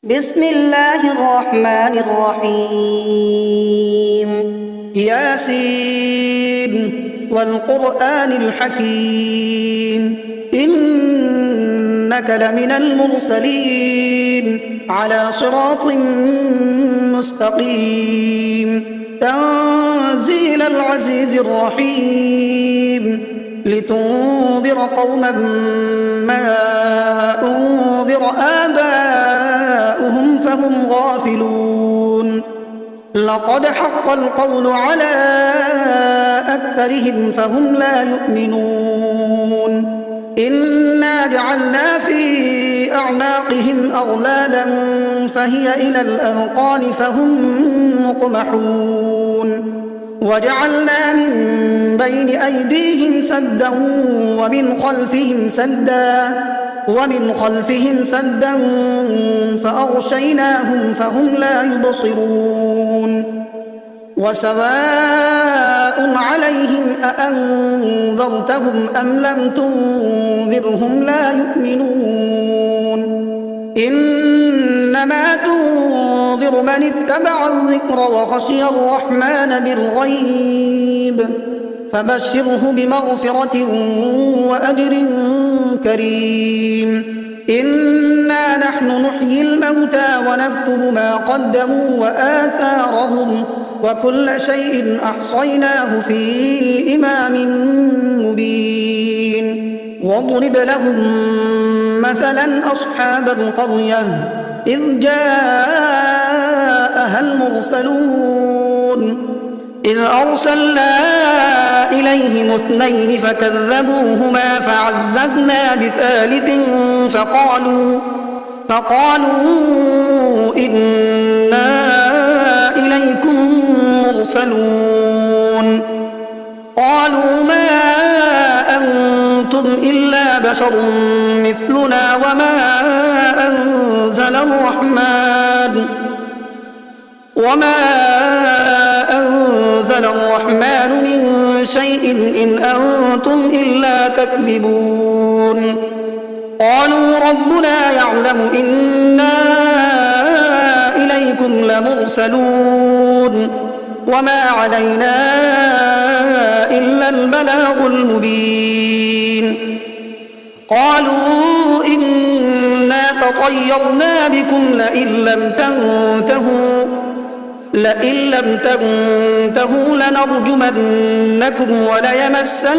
بسم الله الرحمن الرحيم ياسين والقرآن الحكيم إنك لمن المرسلين على صراط مستقيم تنزيل العزيز الرحيم لتنذر قوما ما أنذر آباؤهم فهم غافلون لقد حق القول على أكثرهم فهم لا يؤمنون إنا جعلنا في أعناقهم أغلالا فهي إلى الأذقان فهم مقمحون وجعلنا من بين أيديهم سدا ومن خلفهم سدا فأغشيناهم فهم لا يبصرون وسواء عليهم أأنذرتهم أم لم تنذرهم لا يؤمنون إنما تنذر من اتبع الذكر وخشي الرحمن بالغيب فبشره بمغفرة وأجر كريم إنا نحن نحيي الموتى ونكتب ما قدموا وآثارهم وكل شيء أحصيناه في إمام مبين واضرب لهم مثلا أصحاب القرية إذ جاءها المرسلون إذ أرسلنا إليهم اثنين فكذبوهما فعززنا بثالث فقالوا إنا إليكم مرسلون قالوا ما أنتم إلا بشر مثلنا وما أنزل الرحمن من شيء إن أنتم إلا تكذبون قالوا ربنا يعلم إنا إليكم لمرسلون وما علينا إلا البلاغ المبين قالوا إنا تطيرنا بكم لئن لم تنتهوا لنرجمنكم وليمسنكم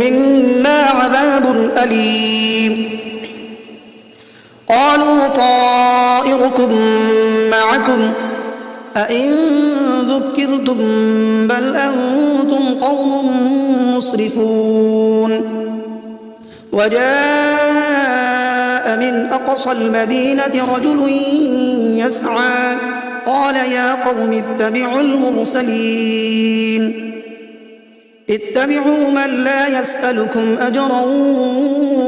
منا عذاب أليم قالوا طائركم معكم أئن ذكرتم بل أنتم قوم مسرفون وجاء من أقصى المدينة رجل يسعى قال يا قوم اتبعوا المرسلين اتبعوا من لا يسألكم أجرا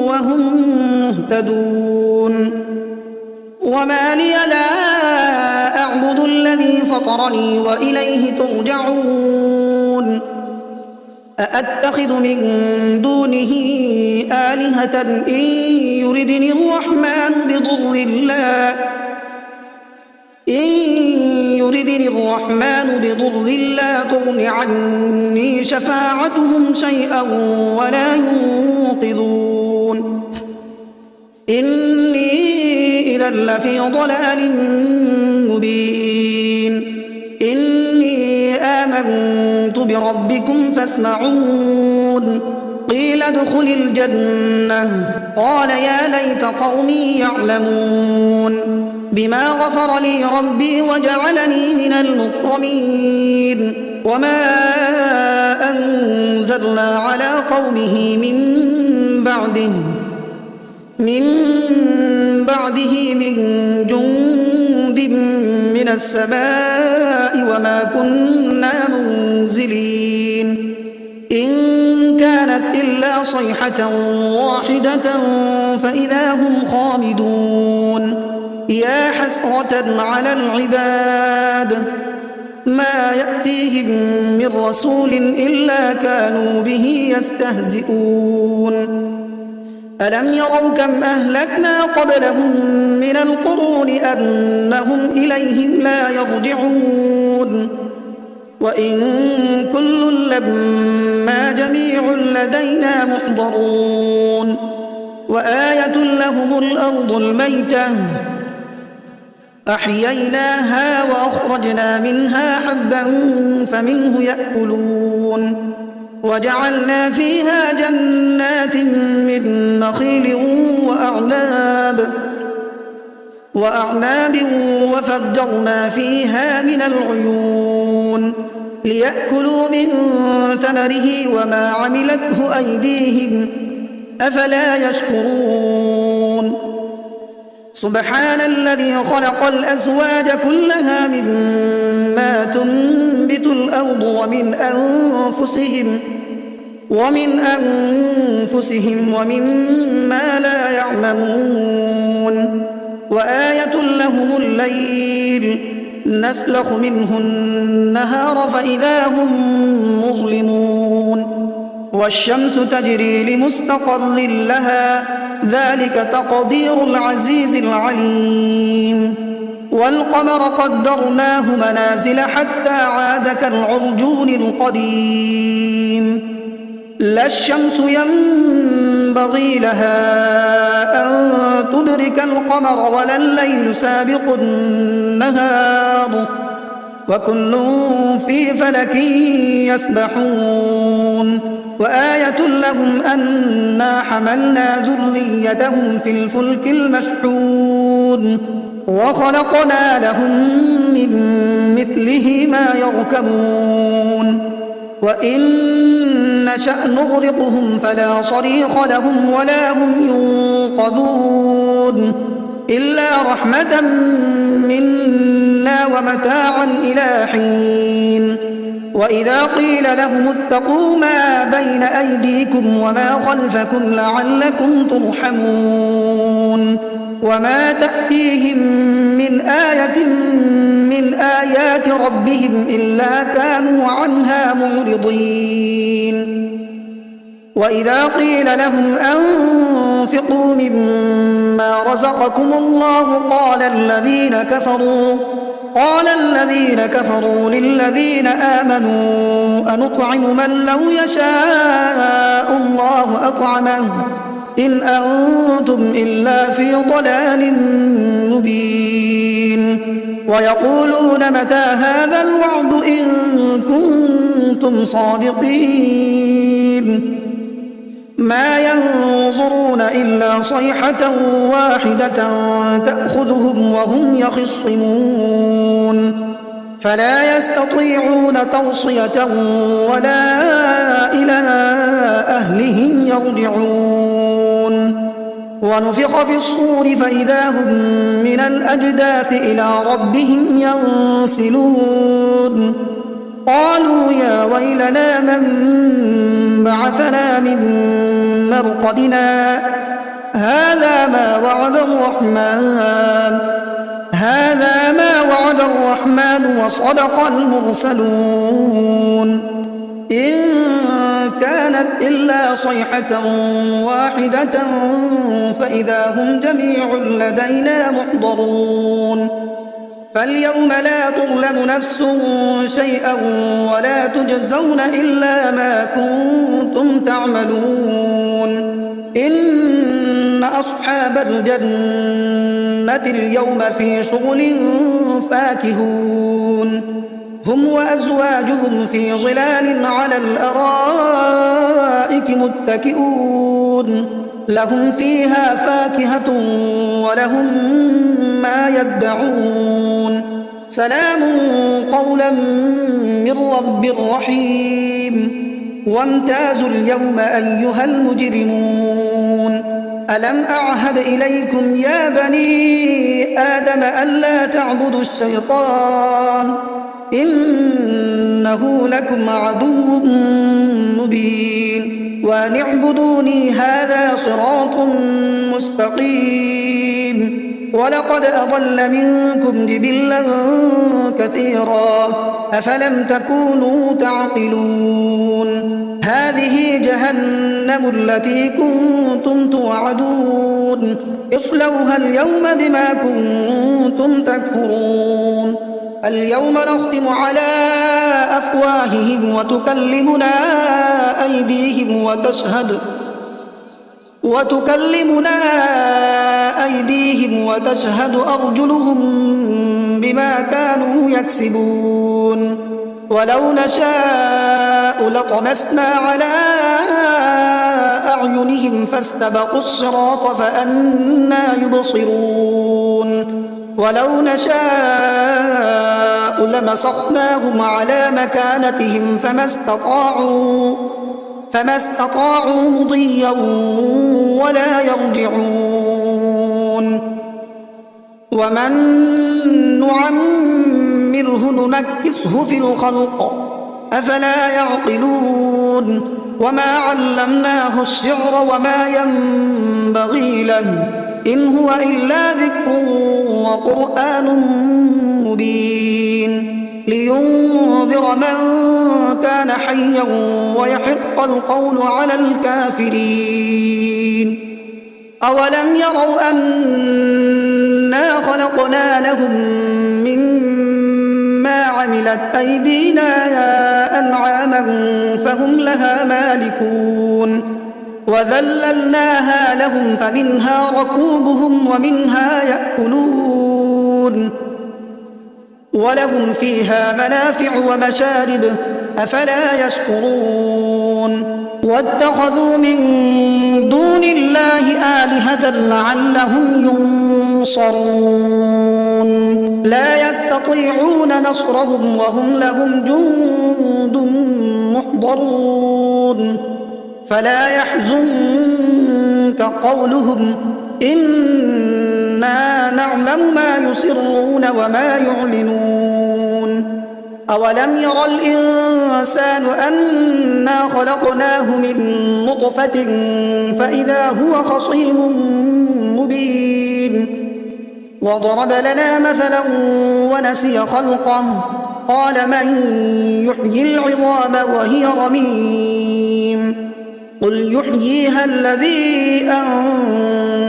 وهم مهتدون وما لي لا أعبد الذي فطرني وإليه ترجعون أأتخذ من دونه آلهة إن يردني الرحمن بضر لا تغن عني شفاعتهم شيئا ولا ينقذون إني إذا لفي ضلال مبين إني آمنت بربكم فاسمعون قيل ادخل الجنة قال يا ليت قومي يعلمون بما غفر لي ربي وجعلني من المكرمين وما أنزلنا على قومه من بعده من جند من السماء وما كنا منزلين إن كانت إلا صيحة واحدة فإذا هم خامدون يا حسرة على العباد ما يأتيهم من رسول إلا كانوا به يستهزئون ألم يروا كم أهلكنا قبلهم من القرون أنهم إليهم لا يرجعون وإن كل لما جميع لدينا محضرون وآية لهم الأرض الميتة أحييناها وأخرجنا منها حبا فمنه يأكلون وجعلنا فيها جنات من نخيل وأعناب وفجرنا فيها من العيون ليأكلوا من ثمره وما عملته أيديهم أفلا يشكرون سبحان الذي خلق الأزواج كلها مما تنبت الأرض ومن أنفسهم ومما لا يعلمون وآية لهم الليل نسلخ منه النهار فإذا هم مظلمون والشمس تجري لمستقر لها ذلك تقدير العزيز العليم والقمر قدرناه منازل حتى عاد كالعرجون القديم لا الشمس ينبغي لها أن تدرك القمر ولا الليل سابق النهار وكل في فلك يسبحون وآية لهم أنا حملنا ذريتهم في الفلك المشحون وخلقنا لهم من مثله ما يركبون وإن نشأ نغرقهم فلا صريخ لهم ولا هم ينقذون إلا رحمة منا ومتاعا إلى حين وإذا قيل لهم اتقوا ما بين أيديكم وما خلفكم لعلكم ترحمون وما تأتيهم من آية من آيات ربهم إلا كانوا عنها معرضين وإذا قيل لهم أنفقوا مما رزقكم الله قال الذين كفروا للذين آمنوا أنطعم من لو يشاء الله أطعمه إن أنتم إلا في ضلال مبين ويقولون متى هذا الوعد إن كنتم صادقين ما ينظرون إلا صيحة واحدة تأخذهم وهم يخصمون فلا يستطيعون توصية ولا إلى أهلهم يرجعون ونفخ في الصور فإذا هم من الأجداث إلى ربهم ينسلون قالوا يا ويلنا من بعثنا من مرقدنا هذا ما وعد الرحمن وصدق المرسلون إن كانت إلا صيحة واحدة فإذا هم جميع لدينا محضرون فاليوم لا تظلم نفس شيئا ولا تجزون إلا ما كنتم تعملون إن أصحاب الجنة اليوم في شغل فاكهون هم وأزواجهم في ظلال على الأرائك متكئون لهم فيها فاكهة ولهم ما يدعون سلام قولا من رب رحيم وامتازوا اليوم أيها المجرمون ألم أعهد إليكم يا بني آدم ألا تعبدوا الشيطان إنه لكم عدو مبين وأن اعبدوني هذا صراط مستقيم ولقد أضل منكم جبلا كثيرا أفلم تكونوا تعقلون هذه جهنم التي كنتم توعدون اصلوها اليوم بما كنتم تكفرون اليوم نختم على أفواههم وتكلمنا أيديهم وتشهد أرجلهم بما كانوا يكسبون ولو نشاء لطمسنا على أعينهم فاستبقوا الصراط فأنى يبصرون ولو نشاء لمسخناهم على مكانتهم فما استطاعوا مضيا ولا يرجعون ومن نعمره ننكسه في الخلق أفلا يعقلون وما علمناه الشعر وما ينبغي له إن هو إلا ذكر وقرآن مبين لينذر من كان حيا ويحق القول على الكافرين أولم يروا أنا خلقنا لهم مما عملت أيدينا أنعاما فهم لها مالكون وذللناها لهم فمنها ركوبهم ومنها يأكلون ولهم فيها منافع ومشارب أفلا يشكرون واتخذوا من دون الله آلهة لعلهم ينصرون لا يستطيعون نصرهم وهم لهم جند محضرون فلا يحزنك قولهم إنا نعلم ما يسرون وما يعلنون أولم ير الإنسان أنا خلقناه من نطفة فإذا هو خصيم مبين وضرب لنا مثلا ونسي خلقه قال من يحيي العظام وهي رميم قل يحييها الذي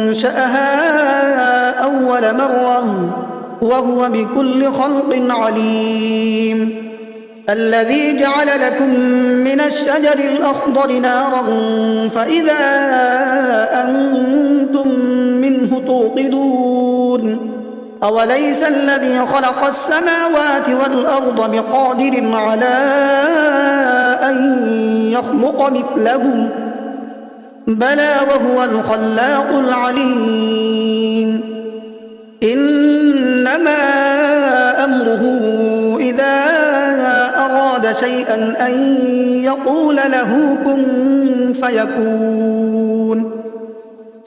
أنشأها أول مرة وهو بكل خلق عليم الذي جعل لكم من الشجر الأخضر نارا فإذا أنتم منه توقدون أوليس الذي خلق السماوات والأرض بقادر على أن يخلق مثلهم بلى وهو الخلاق العليم إنما أمره إذا أراد شيئا أن يقول له كن فيكون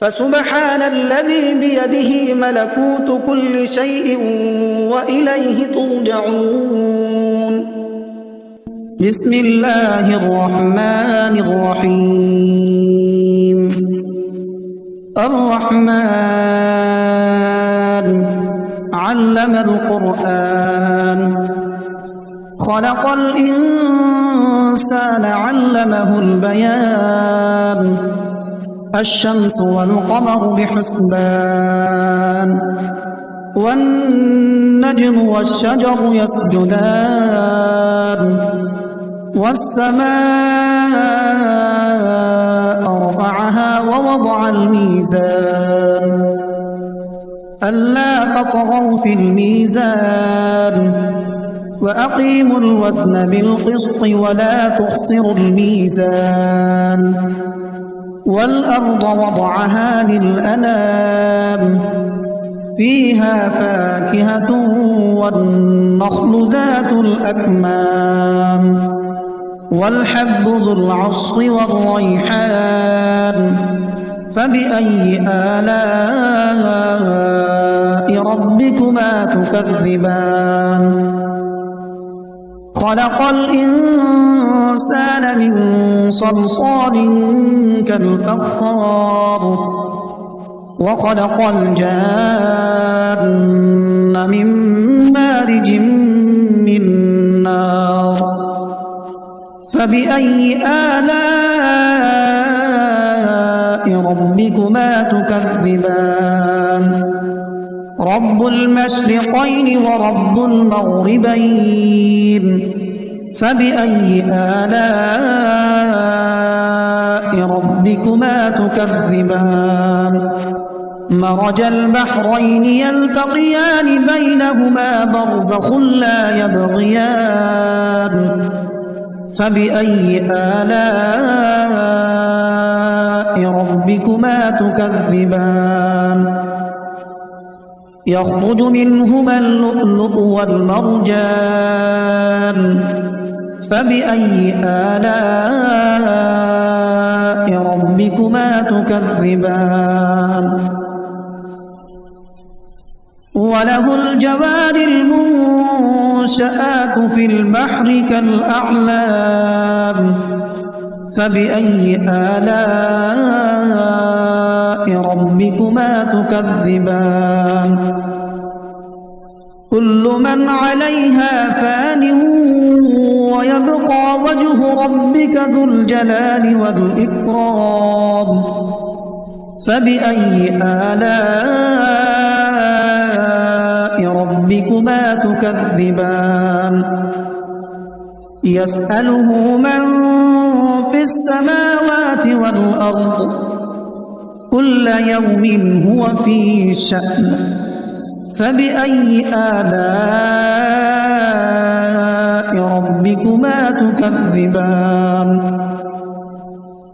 فسبحان الذي بيده ملكوت كل شيء وإليه ترجعون بسم الله الرحمن الرحيم الرحمن علم القرآن خلق الإنسان علمه البيان الشمس والقمر بحسبان والنجم والشجر يسجدان والسماء رفعها ووضع الميزان ألا تطغوا في الميزان وأقيموا الوزن بالقسط ولا تخسروا الميزان والأرض وضعها للأنام فيها فاكهة والنخل ذات الأكمام والحب ذو العصف والريحان فبأي آلاء ربكما تكذبان خلق الإنسان من صلصال كالفخار وخلق الجان من مارج من نار فبأي آلاء ربكما تكذبان رب المشرقين ورب المغربين فبأي آلاء ربكما تكذبان مرج البحرين يلتقيان بينهما برزخ لا يبغيان فبأي آلاء ربكما تكذبان يخرج منهما اللؤلؤ والمرجان فبأي آلاء ربكما تكذبان وله الجوار المنشآت في البحر كالأعلام فبأي آلاء ربكما تكذبان كل من عليها فان ويبقى وجه ربك ذو الجلال والإكرام فبأي آلاء ربكما تكذبان يسأله من في السماوات والأرض كل يوم هو في شأن فبأي آلاء ربكما تكذبان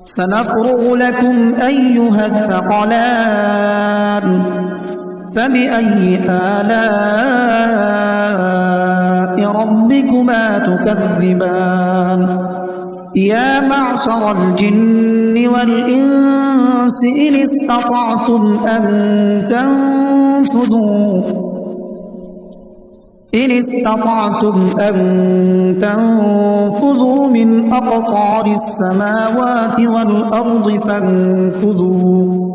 سنفرغ لكم أيها الثقلان فبأي آلاء ربكما تكذبان يا معشر الجن والإنس إن استطعتم أن تنفذوا من أقطار السماوات والأرض فانفذوا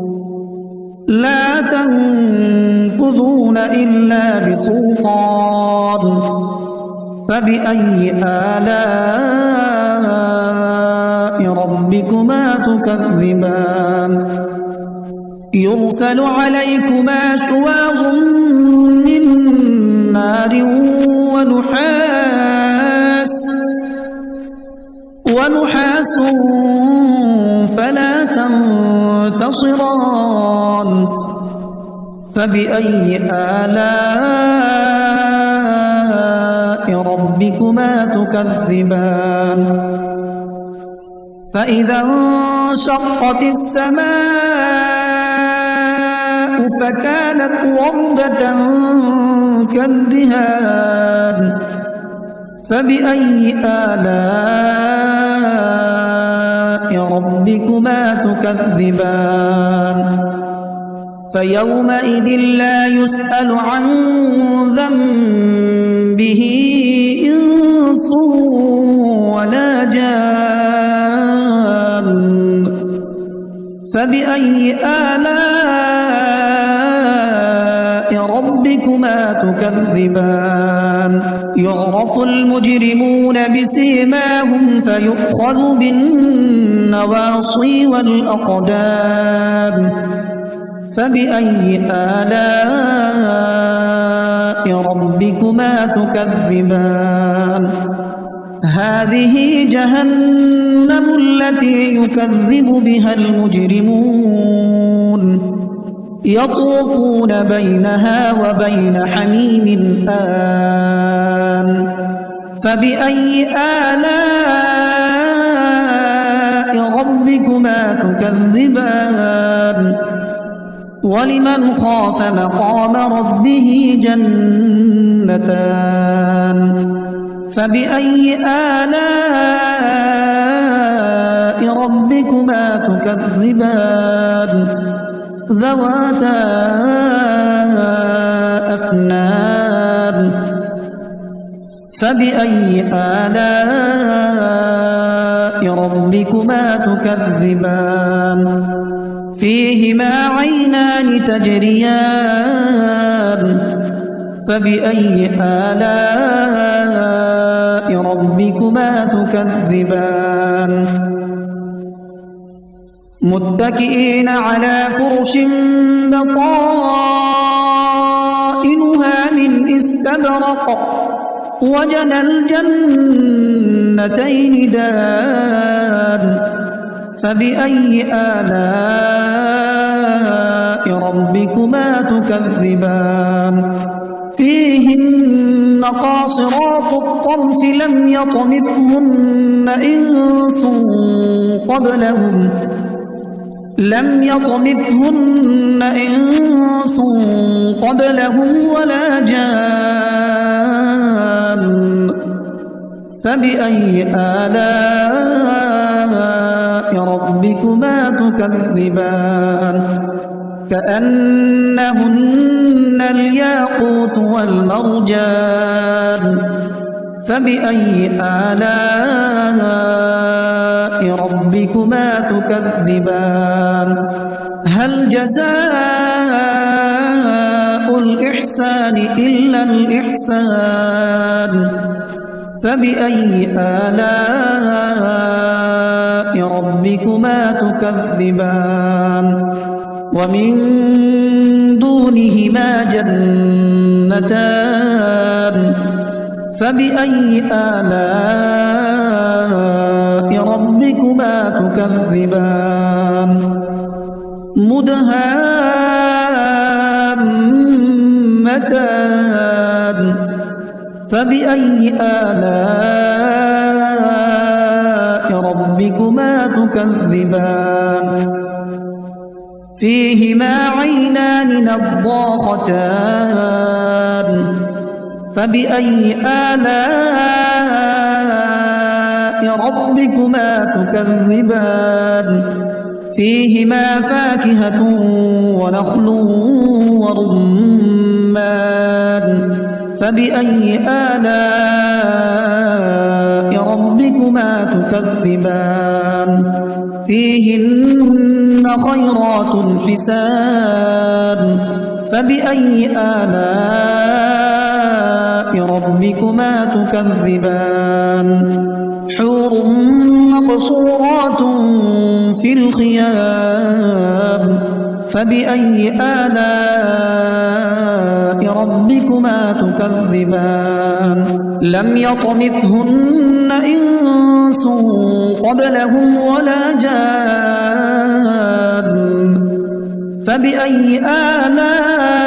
لا تنفذون إلا بسلطان فبأي آلاء ربكما تكذبان يرسل عليكما شواظ من نار ونحاس فلا تنتصران فبأي آلاء ربكما تكذبان فإذا انشقت السماء فكانت وردة كالدهان فبأي آلاء ربكما تكذبان فيومئذ لا يسأل عن ذنبه إنس ولا جان فبأي آلاء ربكما تكذبان يعرف المجرمون بسيماهم فيؤخذ بالنواصي والأقدام فبأي آلاء ربكما تكذبان هذه جهنم التي يكذب بها المجرمون يطوفون بينها وبين حميم آن فبأي آلاء ربكما تكذبان ولمن خاف مقام ربه جنتان فبأي آلاء ربكما تكذبان ذواتا أفنان فبأي آلاء ربكما تكذبان فيهما عينان تجريان فبأي آلاء ربكما ربكما تكذبان متكئين على فرش بطائنها من استبرق وجنى الجنتين دان فبأي آلاء ربكما تكذبان فيهن قاصرات الطرف لم يطمثهن إنس قبلهم ولا جان فبأي آلاء ربكما تكذبان كأنهن الياقوت والمرجان فبأي آلاء ربكما تكذبان هل جزاء الإحسان إلا الإحسان فبأي آلاء ربكما تكذبان ومن دونهما جنتان فبأي آلاء ربكما تكذبان مدهامتان فبأي آلاء ربكما تكذبان فيهما عينان نضاختان فبأي آلاء ربكما تكذبان فيهما فاكهة ونخل ورمان فبأي آلاء ربكما تكذبان فيهن خيرات حسان فبأي آلاء ربكما تكذبان حور مقصورات في الخيام فبأي آلاء ربكما تكذبان لم يطمثهن إنس قبلهم ولا جان فبأي آلاء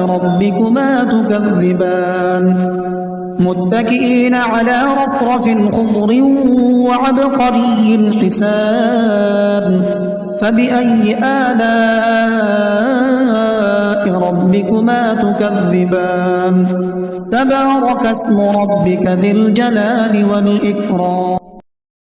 ربكما تكذبان متكئين على رفرف خضر وعبقري حسان فبأي آلاء ربكما تكذبان تبارك اسم ربك ذي الجلال والإكرام